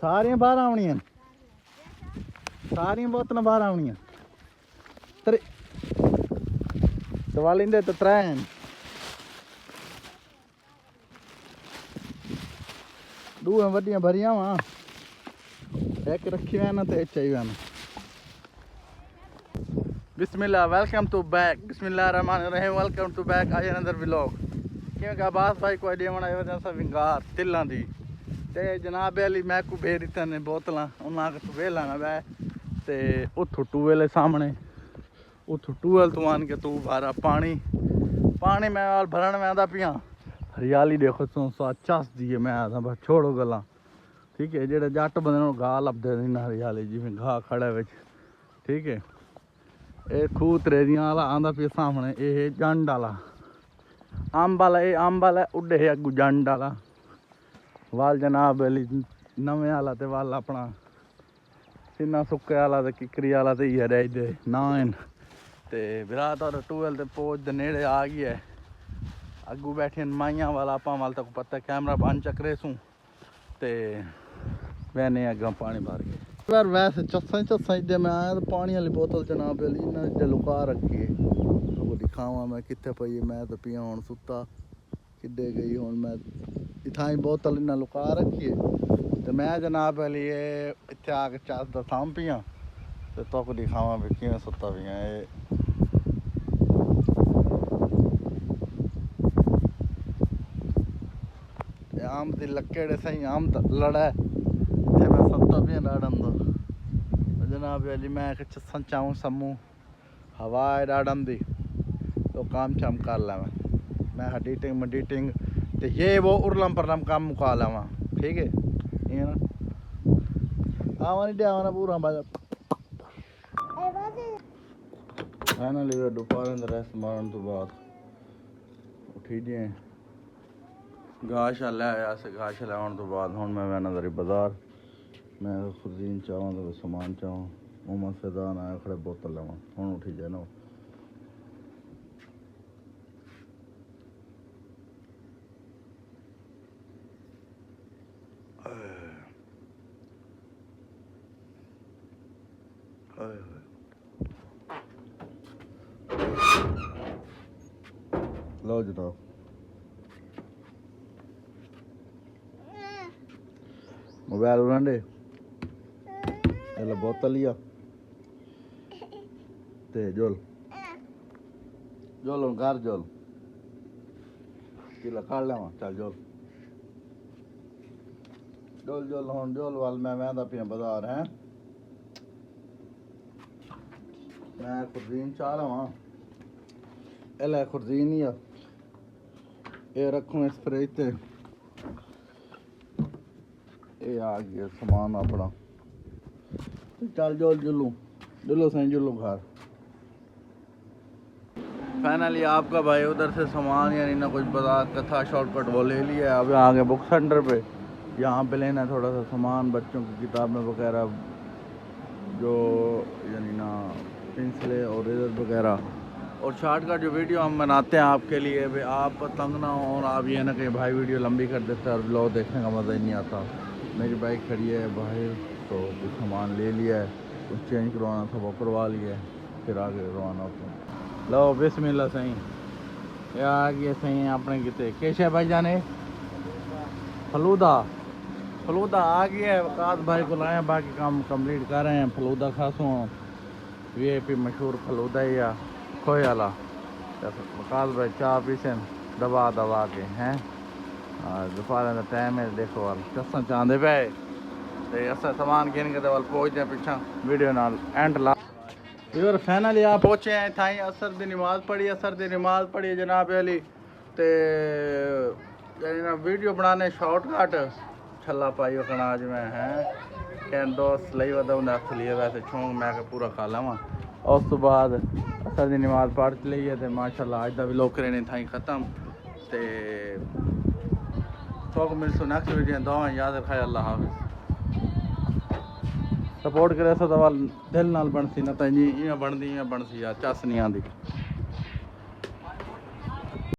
ਸਾਰੀਆਂ ਬਾਹਰ ਆਉਣੀਆਂ ਸਾਰੀਆਂ ਬੋਤਲਾਂ ਬਾਹਰ ਆਉਣੀਆਂ ਤਰੇ ਦਵਾ ਲੈਂਦੇ ਤੇ ਤਰਾਂ ਦੂਆਂ ਵੱਡੀਆਂ ਭਰੀਆਂ ਵਾ ਇੱਕ ਰੱਖੀਆਂ ਨਾ ਤੇ ਚਾਹੀਦਾ ਨਾ बिस्मिल्लाह वेलकम टू बैक बिस्मिल्लाहिर्रहमानिर्रहीम वेलकम टू बैक आज अनदर व्लॉग क्योंकि अब्बास भाई को आइडिया बनाया हुआ था विंगार तिल्लां दी ते जनाब अली मैं को भेज दित्ता ने बोतलां उन्हां को वेला ना बै ते उथों टूवेल सामने उथों टूवेल तो आन के तू बारा पानी मैं भरन में आंदा पिया हरियाली देखो तुम चस दी मैं आदा बस छोड़ो गल्लां ठीक है जेड़े जट बंदे घाह लभदे ने हरियाली जिवें घाह खड़ा विच ठीक है ਇਹ ਖੂਹ ਤਰੇਦੀਆਂ ਵਾਲਾ ਆਂਦਾ ਪਿਆ ਸਾਹਮਣੇ ਇਹ ਜੰਡ ਵਾਲਾ ਅੰਬ ਵਾਲਾ ਇਹ ਅੰਬ ਵਾਲਾ ਉੱਡੇ ਅੱਗੂ ਜੰਡ ਵਾਲਾ ਵਾਲ ਜਨਾਬ ਅਲੀ ਨਵੇਂ ਵਾਲਾ ਤੇ ਵਾਲ ਆਪਣਾ ਸਿੰਨਾ ਸੁੱਕੇ ਵਾਲਾ ਤੇ ਕਿਕਰੀ ਵਾਲਾ ਤੇ ਹੀ ਰਹਿ ਦੇ ਨਾਨ ਤੇ ਵਿਰਾਤ ਔਰ ਟੂਵਲ ਤੇ ਪਹੁੰਚ ਦੇ ਨੇੜੇ ਆ ਗਈ ਹੈ ਅੱਗੂ ਬੈਠੇ ਮਾਈਆਂ ਵਾਲਾ ਆਪਾਂ ਵਾਲ ਤੱਕ ਪਤਾ ਕੈਮਰਾ ਬੰਦ ਚੱਕਰੇ ਸੂ ਤੇ ਵੈਨੇ ਅੱਗਾ ਪਾਣੀ ਭਰ ਕੇ यार वैसे चस्सा इधर मैं आया तो पानी वाली बोतल जनाब अली इन्हें लुका रखी है वो दिखावा मैं कितने पई मैं तो पिया हूँ सुता किड्डे गई हूँ मैं इतना ही बोतल इन्हें लुका रखी है तो मैं जनाब अली इतने आके चस दा साम पिया तो तुक दिखावा भी किवें सुता पिया आम दी लक्केड़े सही आम लड़ा मैं सत्ता भी डाड़न दो जनाब अली मैं चस्सन चाहूँ समूह हवा डाड़न दी तो काम शाम कर लवा मैं हडीटिंग मडीटिंग तो ये वो उरलम परलम काम मुका लवा ठीक है ये ना आवा नहीं आवा ना पूरा बाजा फाइनली वे दोपहर अंदर रेस्ट मारन तो बाद उठी दिए घाह शा लै आया से घाह शा लैन तो बाद हुण मैं वैना दरी बाजार मैं खुदीन चाहवां तो समान चाहवां मोहम्मद फैजान आया खड़े बोतल लवां हुण उठी जाए ना लो जनाब मोबाइल उड़ांडे बोतल लिया ते जोल जोल घर जोल किला काट लेवा चल जोल जोल जोल हुण जोल वाल मैं वहदा पिया बाजार है मैं खुरदीन चाह लवा एला खुरदीन ही ये रखूँ इस फ्रिज ते ये आ गया सामान अपना चल जोल जुल्लू सही जुल्लू घर फाइनली आपका भाई उधर से सामान यानी ना कुछ बाजार का था शॉर्टकट वो ले लिया अब आ गए बुक सेंटर पे यहाँ पे लेना थोड़ा सा सामान बच्चों की किताबें वगैरह जो यानी ना पेंसिलें और इधर वगैरह और शॉर्टकट जो वीडियो हम बनाते हैं आपके लिए भाई आप तंग ना हो और आप ये ना कहीं भाई वीडियो लंबी कर देते हैं और ब्लॉग देखने का मज़ा ही नहीं आता मेरी बाइक खड़ी है बाहर तो कुछ सामान ले लिया है कुछ चेंज करवाना था वो करवा लिया है फिर आगे रवाना होता लो बिस्मिल्लाह सही ये आ गया सही अपने कितने केशा भाई जाने फलूदा आ गया है वकास भाई को लाए बाकी काम कंप्लीट कर रहे हैं फलूदा खासों VIP मशहूर फलूदा ही या खोए वाला वकास भाई चाह पीसे दबा के हैं दोपहर का टाइम है देखो वाल चस्सा चाहते पे ते अस सामान गिन के वाल पहुँचते हैं पिछा वीडियो नाल एंड ला फिर फाइनली आप पहुँचे हैं थाई असर की नमाज पढ़ी जनाब अली ते ना वीडियो बनाने शॉर्टकट छला पाई वकना आज मैं हैं कैन दोस्त लई वदा उन्हें हथ लिए वैसे शौक मैं पूरा खा लवा उस तो बाद असर की नमाज पढ़ ली है तो माशाल्लाह अज का भी लोग ने थाई ख़त्म ते तो मिलसू नेक्स्ट वीडियो दुआ याद रखा अल्लाह हाफिज़ सपोर्ट करे सो तो दिल नाल बनसी ना तो इं बनती यार चस नहीं आती।